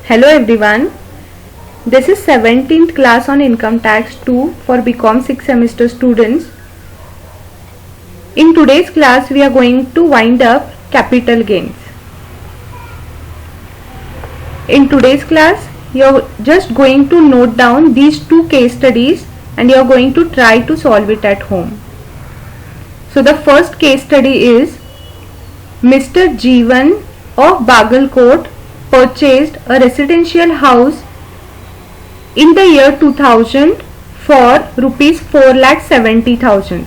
Hello everyone, this is 17th class on Income Tax 2 for BCom 6th semester students. In today's class we are going to wind up capital gains. In today's class you are just going to note down these two case studies and you are going to try to solve it at home. So the first case study is Mr. Jeevan of Bagalkot purchased a residential house in the year 2000 for rupees 4,70,000.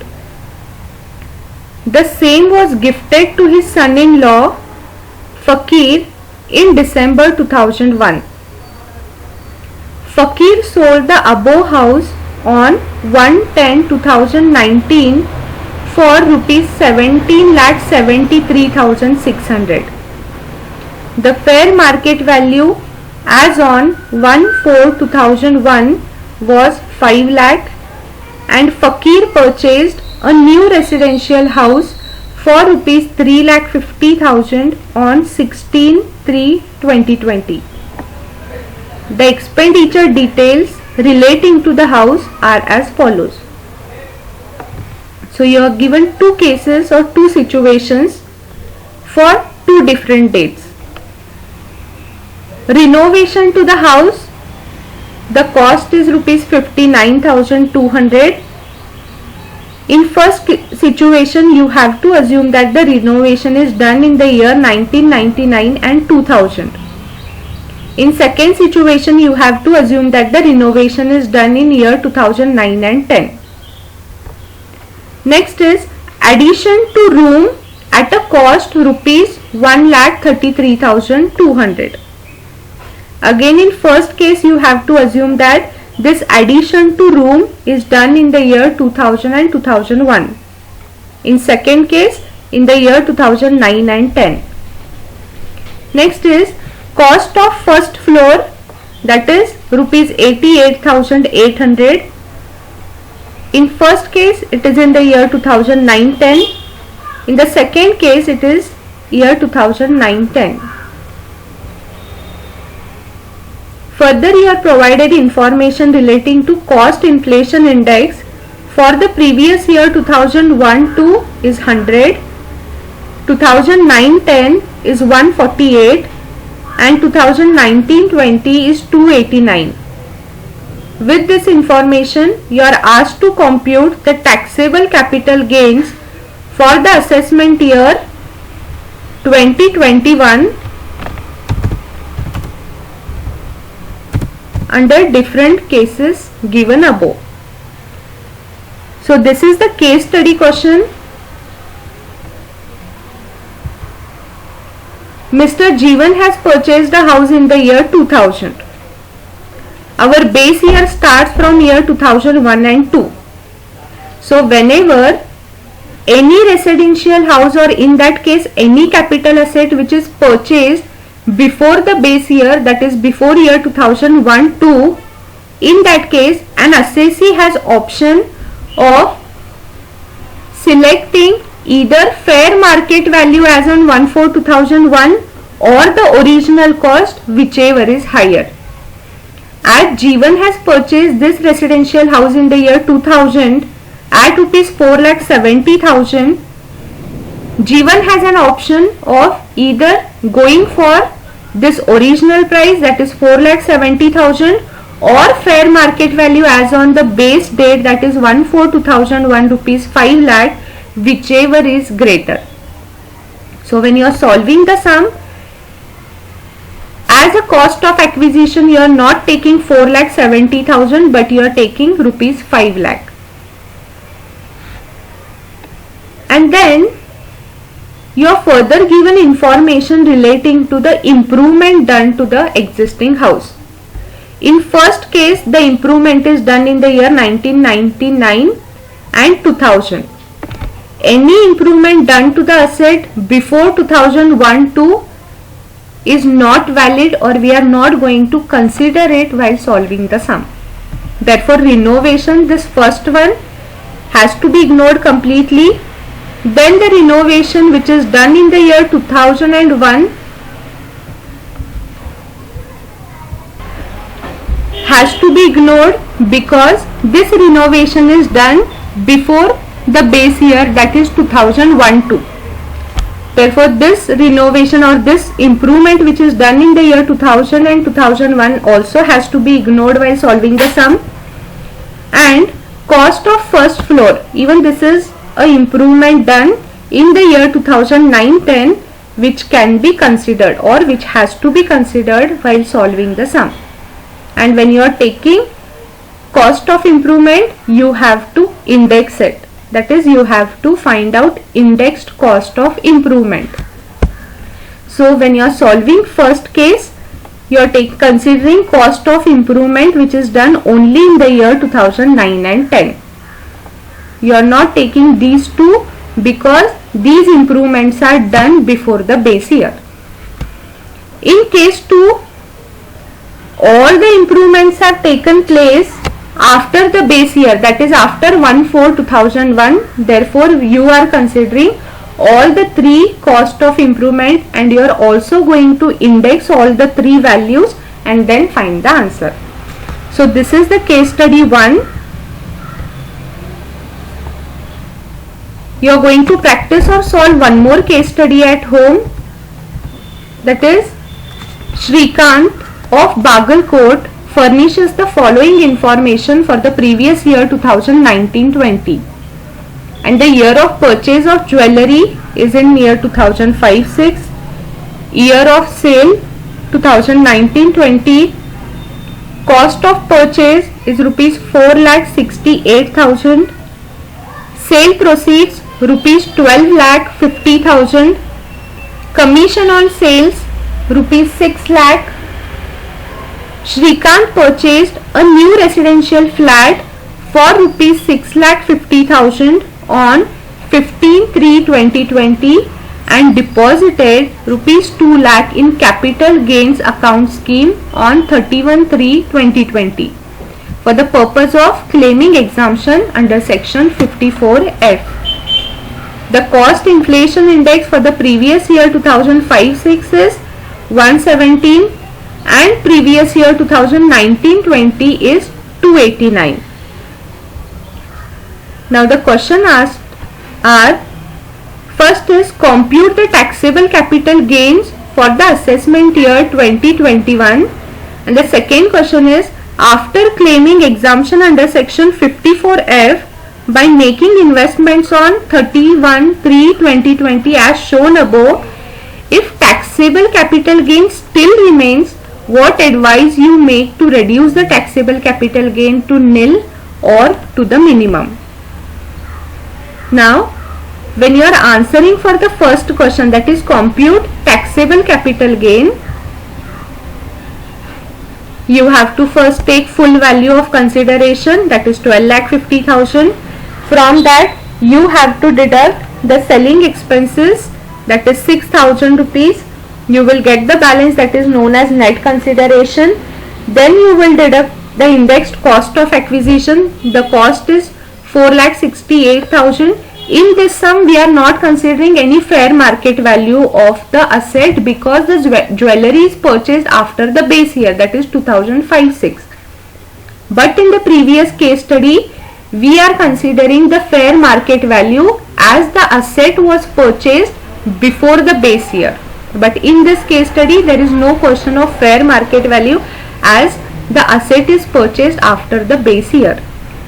The same was gifted to his son-in-law Fakir in December 2001. Fakir sold the above house on 1/10/2019 for rupees 17,73,600. The fair market value as on 1/4/2001 was 5 lakh and Fakir purchased a new residential house for rupees 3,50,000 on 16/3/2020. The expenditure details relating to the house are as follows. So you are given two cases or two situations for two different dates. Renovation to the house, the cost is rupees 59,200. In first situation you have to assume that the renovation is done in the year 1999 and 2000. In second situation you have to assume that the renovation is done in year 2009 and 10. Next is addition to room at a cost rupees 1,33,200. Again in first case you have to assume that this addition to room is done in the year 2000 and 2001. In second case in the year 2009 and 10. Next is cost of first floor, that is rupees 88,800. In first case it is in the year 2009-10. In the second case it is year 2009-10. Further you are provided information relating to cost inflation index for the previous year 2001-2 is 100, 2009-10 is 148 and 2019-20 is 289. With this information you are asked to compute the taxable capital gains for the assessment year 2021 under different cases given above. So this is the case study question. Mr. Jeevan has purchased a house in the year 2000. Our base year starts from year 2001 and 2. So whenever any residential house or in that case any capital asset which is purchased before the base year, that is before year 2001-2, in that case an assessee has option of selecting either fair market value as on 1/4/2001 or the original cost, whichever is higher. As Jeevan has purchased this residential house in the year 2000 at rupees 4,70,000, Jeevan has an option of either going for this original price, that is 4,70,000, or fair market value as on the base date, that is 1/4/2001 rupees 5 lakh, whichever is greater. So when you are solving the sum, as a cost of acquisition you are not taking 4,70,000 but you are taking rupees 5 lakh. And then you are further given information relating to the improvement done to the existing house. In first case the improvement is done in the year 1999 and 2000. Any improvement done to the asset before 2001-2 is not valid, or we are not going to consider it while solving the sum. Therefore renovation, this first one has to be ignored completely. Then the renovation which is done in the year 2001 has to be ignored because this renovation is done before the base year, that is 2001-2. Therefore, this renovation or this improvement which is done in the year 2000 and 2001 also has to be ignored while solving the sum. And cost of first floor, even this is a improvement done in the year 2009-10, which can be considered or which has to be considered while solving the sum. And when you are taking cost of improvement, you have to index it. That is, you have to find out indexed cost of improvement. So when you are solving first case, you are considering cost of improvement which is done only in the year 2009 and 10. You are not taking these two because these improvements are done before the base year. In case 2, all the improvements have taken place after the base year, that is after 1/4/2001. Therefore, you are considering all the 3 cost of improvement and you are also going to index all the 3 values and then find the answer. So this is the case study 1. You are going to practice or solve one more case study at home. That is, Shrikant of Bagalkot furnishes the following information for the previous year 2019-20, and the year of purchase of jewellery is in year 2005-6, year of sale 2019-20, cost of purchase is rupees 4,68,000, sale proceeds rupees 12,50,000, commission on sales rupees 6 lakh. Shrikant purchased a new residential flat for rupees 6,50,000 on 15/3/2020 and deposited rupees 2 lakh in capital gains account scheme on 31/3/2020 for the purpose of claiming exemption under section 54F. The cost inflation index for the previous year 2005-6 is 117 and previous year 2019-20 is 289. Now the question asked are, first is compute the taxable capital gains for the assessment year 2021, and the second question is, after claiming exemption under section 54F by making investments on 31/3/2020 as shown above, if taxable capital gain still remains, what advice you make to reduce the taxable capital gain to nil or to the minimum? Now, when you are answering for the first question, that is compute taxable capital gain, you have to first take full value of consideration, that is 12,50,000. From that, you have to deduct the selling expenses, that is 6,000 rupees. You will get the balance, that is known as net consideration. Then you will deduct the indexed cost of acquisition. The cost is 4,68,000. In this sum, we are not considering any fair market value of the asset because the jewellery is purchased after the base year, that is 2005-6. But in the previous case study, we are considering the fair market value as the asset was purchased before the base year. But in this case study, there is no question of fair market value as the asset is purchased after the base year.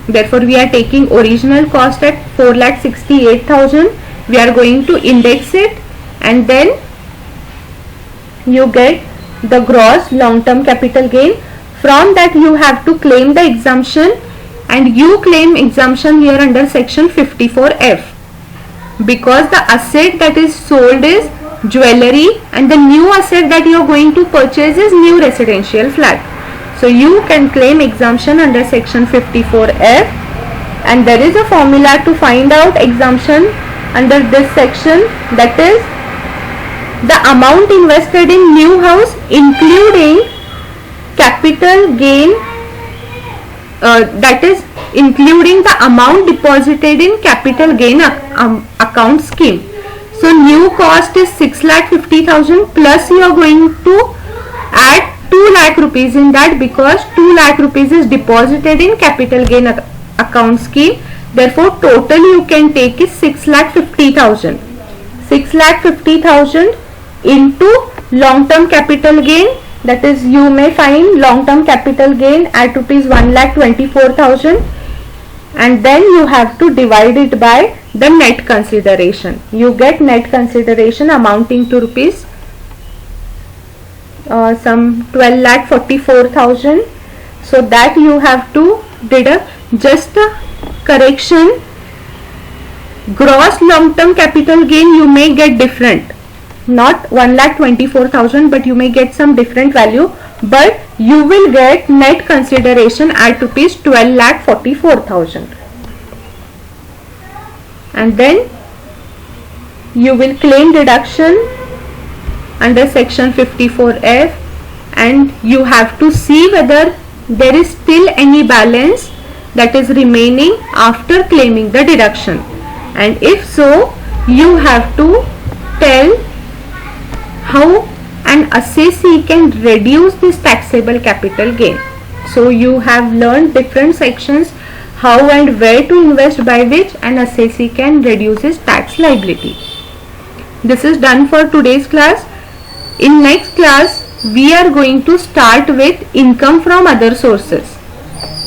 Therefore, we are taking original cost at 4,68,000. We are going to index it and then you get the gross long-term capital gain. From that, you have to claim the exemption, and you claim exemption here under section 54F because the asset that is sold is jewellery and the new asset that you are going to purchase is new residential flat. So you can claim exemption under section 54F, and there is a formula to find out exemption under this section, that is the amount invested in new house including capital gain, that is including the amount deposited in capital gain account scheme. So new cost is 6,50,000 plus you are going to add lakh rupees in that, because 2 lakh rupees is deposited in capital gain account scheme. Therefore total you can take is 6,50,000. 6,50,000 into long term capital gain, that is you may find long term capital gain at rupees 1,24,000, and then you have to divide it by the net consideration. You get net consideration amounting to rupees some 12,44,000. So that you have to deduct. Just a correction, gross long term capital gain you may get different, not 1,24,000, but you may get some different value, but you will get net consideration at rupees 12,44,000. And then you will claim deduction under section 54F, and you have to see whether there is still any balance that is remaining after claiming the deduction, and if so you have to tell how an assessee can reduce this taxable capital gain. So you have learned different sections how and where to invest by which an assessee can reduce his tax liability. This is done for today's class. In next class we are going to start with income from other sources,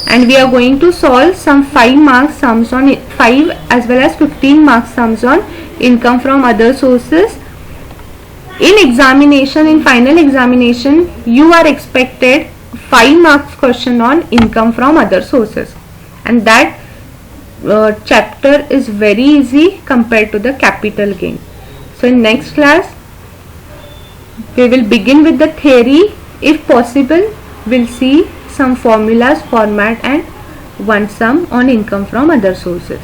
and we are going to solve some 5 mark sums on 5 as well as 15 mark sums on income from other sources. In examination, in final examination, you are expected 5 marks question on income from other sources, and that chapter is very easy compared to the capital gain. So in next class we will begin with the theory. If possible, we'll see some formulas, format and one sum on income from other sources.